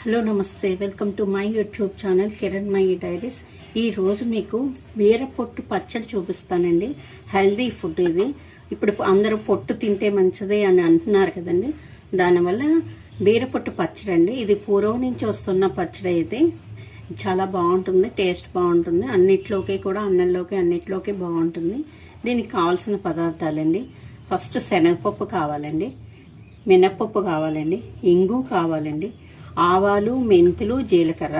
Hello నమస్తే, welcome to my YouTube channel Kiran my diaries. ఈ రోజు మీకు బీరపొట్టు పచ్చడి చూపిస్తానండి. హెల్దీ ఫుడ్ ఇది. ఇప్పుడు అందరూ పొట్టు తింటే మంచిది అని అంటున్నారు కదండి. దానివల్ల బీరపొట్టు పచ్చడి అండి. ఇది పూర్వం నుంచి వస్తున్న పచ్చడి. ఇది చాలా బాగుంటుంది, టేస్ట్ బాగుంటుంది. అన్నిట్లోకి కూడా అన్నంలోకి అన్నిట్లోకి బాగుంటుంది. దీనికి కావాల్సిన పదార్థాలండి: ఫస్ట్ శనగపప్పు కావాలండి, మినప్పప్పు కావాలండి, ఇంగు కావాలండి, ఆవాలు, మెంతులు, జీలకర్ర.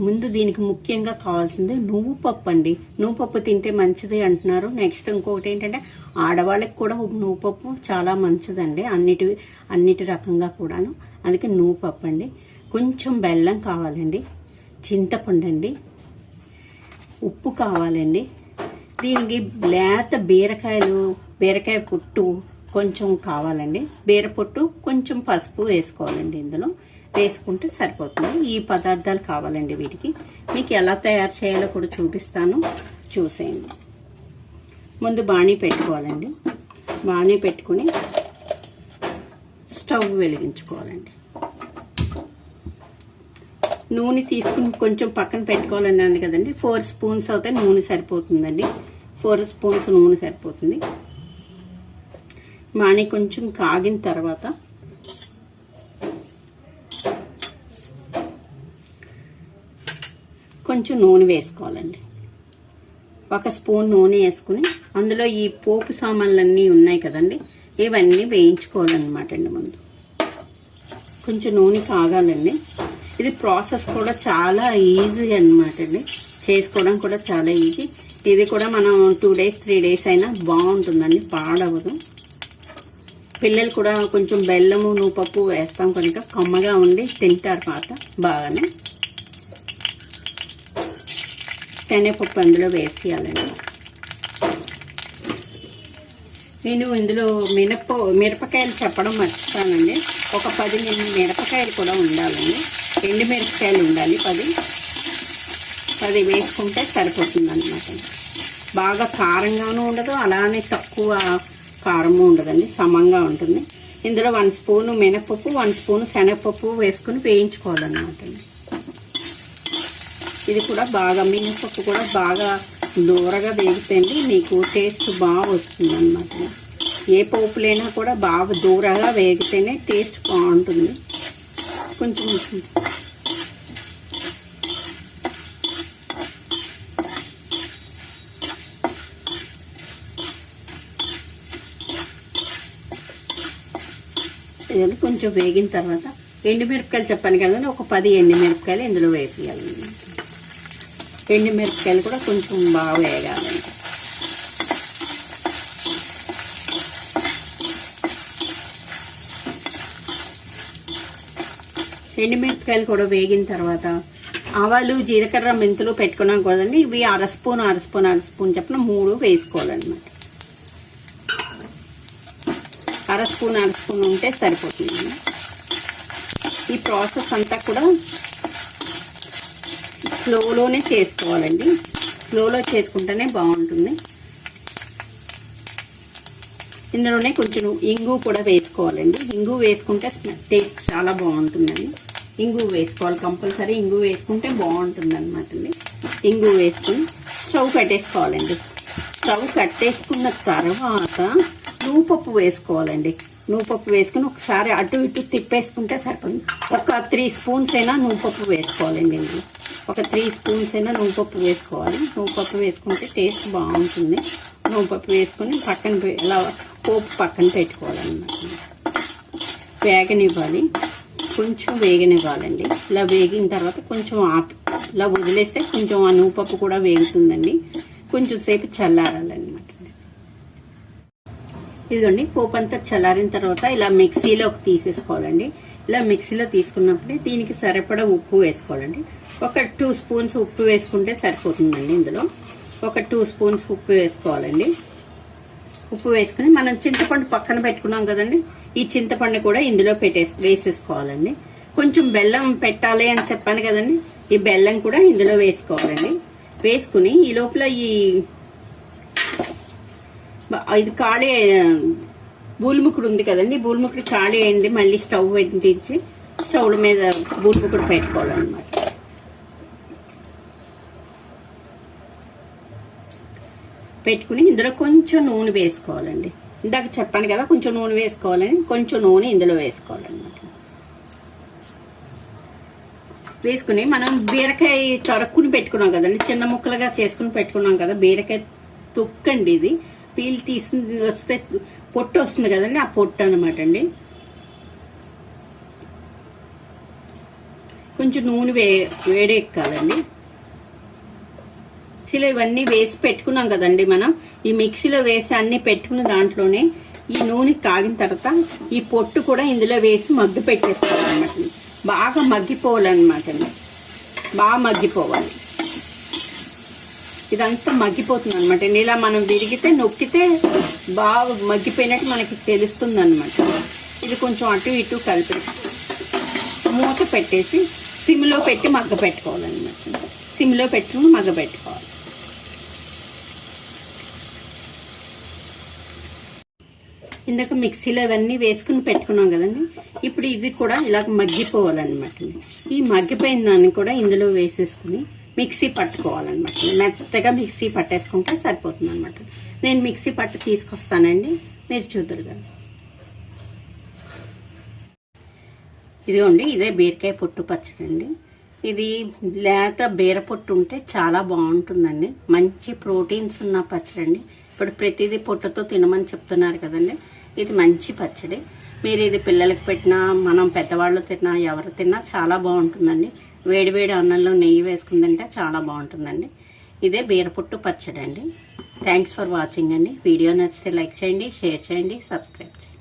ముందు దీనికి ముఖ్యంగా కావాల్సింది నువ్వు పప్పు అండి. నువ్వు పప్పు తింటే మంచిది అంటున్నారు. నెక్స్ట్ ఇంకొకటి ఏంటంటే ఆడవాళ్ళకి కూడా నువ్వు పప్పు చాలా మంచిదండి, అన్నిటి రకంగా కూడాను. అందుకే నువ్వు పప్పు అండి. కొంచెం బెల్లం కావాలండి, చింతపండు అండి, ఉప్పు కావాలండి. దీనికి లేత బీరకాయ పొట్టు కొంచెం కావాలండి. బీర పొట్టు కొంచెం పసుపు వేసుకోవాలండి. ఇందులో వేసుకుంటే సరిపోతుంది. ఈ పదార్థాలు కావాలండి. వీటికి మీకు ఎలా తయారు చేయాలో కూడా చూపిస్తాను, చూసేయండి. ముందు బాణీ పెట్టుకోవాలండి. బాణీ పెట్టుకుని స్టవ్ వెలిగించుకోవాలండి. నూనె తీసుకుని కొంచెం పక్కన పెట్టుకోవాలన్నాను కదండి. 4 స్పూన్స్ అవుతాయి, నూనె సరిపోతుందండి. 4 స్పూన్స్ నూనె సరిపోతుంది. బాణీ కొంచెం కాగిన తర్వాత కొంచెం నూనె వేసుకోవాలండి. 1 స్పూన్ నూనె వేసుకుని అందులో ఈ పోపు సామాన్లన్నీ ఉన్నాయి కదండి, ఇవన్నీ వేయించుకోవాలన్నమాట అండి. ముందు కొంచెం నూనె కాగాలండి. ఇది ప్రాసెస్ కూడా చాలా ఈజీ అన్నమాట అండి. చేసుకోవడం కూడా చాలా ఈజీ. ఇది కూడా మనం 2 days 3 days అయినా బాగుంటుందండి, పాడవదు. పిల్లలు కూడా కొంచెం బెల్లము నువ్వుపప్పు వేస్తాం కనుక కమ్మగా ఉండి తింటారు మాట బాగానే. శనగపప్పు అందులో వేసేయాలండి. నేను ఇందులో మిరపకాయలు చెప్పడం మర్చిపోయానండి. ఒక 10 మిరపకాయలు కూడా ఉండాలండి. ఎండు మిరపకాయలు ఉండాలి. 10 వేసుకుంటే సరిపోతుంది అన్నమాట. బాగా కారంగానూ ఉండదు, అలానే తక్కువ కారము ఉండదండి, సమంగా ఉంటుంది. ఇందులో 1 స్పూన్ మినపప్పు, 1 స్పూన్ శనగపప్పు వేసుకుని వేయించుకోవాలన్నమాట. ఇది కూడా బాగా, మినపప్పు కూడా బాగా దూరగా వేగితేండి మీకు టేస్ట్ బాగా వస్తుంది అన్నమాట. ఏ పోపులైనా కూడా బాగా దూరగా వేగితేనే టేస్ట్ బాగుంటుంది. కొంచెం కొంచెం వేగిన తర్వాత ఎండుమిరపకాయలు చెప్పాను కదండి, ఒక 10 ఎండుమిరపకాయలు ఇందులో వేసేయాలి. ఎండుమిరపకాయలు కూడా కొంచెం బాగా వేగాలండి. ఎండుమిరపకాయలు కూడా వేగిన తర్వాత ఆవాలు, జీలకర్ర, మెంతులు పెట్టుకున్నాం కదండి, ఇవి 1/2 స్పూన్ చెప్పిన 3 వేసుకోవాలన్నమాట. 1/2 స్పూన్ ఉంటే సరిపోతుంది. ఈ ప్రాసెస్ అంతా కూడా స్లోలోనే చేసుకోవాలండి. స్లోలో చేసుకుంటేనే బాగుంటుంది. ఇందులోనే కొంచెం ఇంగు కూడా వేసుకోవాలండి. ఇంగు వేసుకుంటే టేస్ట్ చాలా బాగుంటుందండి. ఇంగు వేసుకోవాలి కంపల్సరీ. ఇంగు వేసుకుంటే బాగుంటుంది అనమాట అండి. ఇంగు వేసుకుని స్టవ్ కట్టేసుకోవాలండి. స్టవ్ కట్టేసుకున్న తర్వాత నువ్వుపప్పు వేసుకోవాలండి. నువ్వుపప్పు వేసుకుని ఒకసారి అటు ఇటు తిప్పేసుకుంటే సరిపోతుంది. ఒక 3 స్పూన్స్ అయినా నువ్వుపప్పు వేసుకోవాలండి. ఇందులో ఒక 3 స్పూన్స్ అయినా నువ్వుపప్పు వేసుకోవాలి. నువ్వుపప్పు వేసుకుంటే టేస్ట్ బాగుంటుంది. నువ్వుపప్పు వేసుకొని ఇలా పోపు పక్కన పెట్టుకోవాలన్నమాట. వేగనివ్వాలి, కొంచెం వేగనివ్వాలండి. ఇలా వేగిన తర్వాత కొంచెం ఇలా వదిలేస్తే కొంచెం ఆ నువ్వుపప్పు కూడా వేగుతుందండి. కొంచెం సేపు చల్లారాలన్నమాట. ఇదిగోండి, పోపు అంతా చల్లారిన తర్వాత ఇలా మిక్సీలోకి తీసేసుకోవాలండి. ఇలా మిక్సీలో తీసుకున్నప్పుడే దీనికి సరిపడా ఉప్పు వేసుకోవాలండి. ఒక 2 స్పూన్స్ ఉప్పు వేసుకుంటే సరిపోతుందండి. ఇందులో ఒక 2 స్పూన్స్ ఉప్పు వేసుకోవాలండి. ఉప్పు వేసుకుని మనం చింతపండు పక్కన పెట్టుకున్నాం కదండి, ఈ చింతపండు కూడా ఇందులో వేసేసుకోవాలండి. కొంచెం బెల్లం పెట్టాలి అని చెప్పాను కదండి, ఈ బెల్లం కూడా ఇందులో వేసుకోవాలండి. వేసుకుని ఈ లోపల ఇది బూలిముకుడు ఉంది కదండి, బూలిముకుడు ఖాళీ అయింది. మళ్ళీ స్టవ్ వెంటించి స్టవ్ మీద బూడిగుడ్డు పెట్టుకోవాలన్నమాట. పెట్టుకుని ఇందులో కొంచెం నూనె వేసుకోవాలండి. ఇందాక చెప్పాను కదా కొంచెం నూనె వేసుకోవాలని, కొంచెం నూనె ఇందులో వేసుకోవాలన్నమాట. వేసుకుని మనం బీరకాయ తొరక్కుని పెట్టుకున్నాం కదండి, చిన్న ముక్కలుగా చేసుకుని పెట్టుకున్నాం కదా. బీరకాయ తొక్కండి, ఇది పీల్ తీసి వస్తే పొట్టు వస్తుంది కదండి, ఆ పొట్టు అనమాట అండి. కొంచెం నూనె వేడెక్కాలండి. మిక్సీలో ఇవన్నీ వేసి పెట్టుకున్నాం కదండి మనం. ఈ మిక్సీలో వేసి అన్ని పెట్టుకున్న దాంట్లోనే ఈ నూనె కాగిన తర్వాత ఈ పొట్టు కూడా ఇందులో వేసి మగ్గి పెట్టేసుకోవాలన్నమాట. బాగా మగ్గిపోవాలన్నమాట అండి, బాగా మగ్గిపోవాలి. ఇదంతా మగ్గిపోతుంది అనమాట. ఇలా మనం విరిగితే నొక్కితే బాగా మగ్గిపోయినట్టు మనకి తెలుస్తుంది అనమాట. ఇది కొంచెం అటు ఇటు కలిపి మూత పెట్టేసి సిమ్లో పెట్టి మగ్గ పెట్టుకోవాలన్నమాట. సిమ్లో పెట్టుకుని మగ్గ పెట్టుకోవాలి. ఇందాక మిక్సీలో ఇవన్నీ వేసుకుని పెట్టుకున్నాం కదండి. ఇప్పుడు ఇది కూడా ఇలా మగ్గిపోవాలన్నమాట. ఈ మగ్గిపోయిన దాన్ని కూడా ఇందులో వేసేసుకుని మిక్సీ పట్టుకోవాలన్నమాట. మెత్తగా మిక్సీ పట్టేసుకుంటే సరిపోతుంది అనమాట. నేను మిక్సీ పట్టు తీసుకొస్తానండి, మీరు చూద్దరు కదా. ఇదిగోండి, ఇదే బీరకాయ పొట్టు పచ్చడి అండి. ఇది లేత బీర పొట్టు ఉంటే చాలా బాగుంటుందండి. మంచి ప్రోటీన్స్ ఉన్న పచ్చడి అండి. ఇప్పుడు ప్రతిదీ పొట్టుతో తినమని చెప్తున్నారు కదండి. ఇది మంచి పచ్చడి. మీరు ఇది పిల్లలకి పెట్టినా, మనం పెద్దవాళ్ళు తిన్నా, ఎవరు తిన్నా చాలా బాగుంటుందండి. వేడివేడి అన్నంలో నెయ్యి వేసుకుందంటే చాలా బాగుంటుందండి. ఇదే బీరపొట్టు పచ్చడి అండి. థ్యాంక్స్ ఫర్ వాచింగ్ అండి. వీడియో నచ్చితే లైక్ చేయండి, షేర్ చేయండి, సబ్స్క్రైబ్ చేయండి.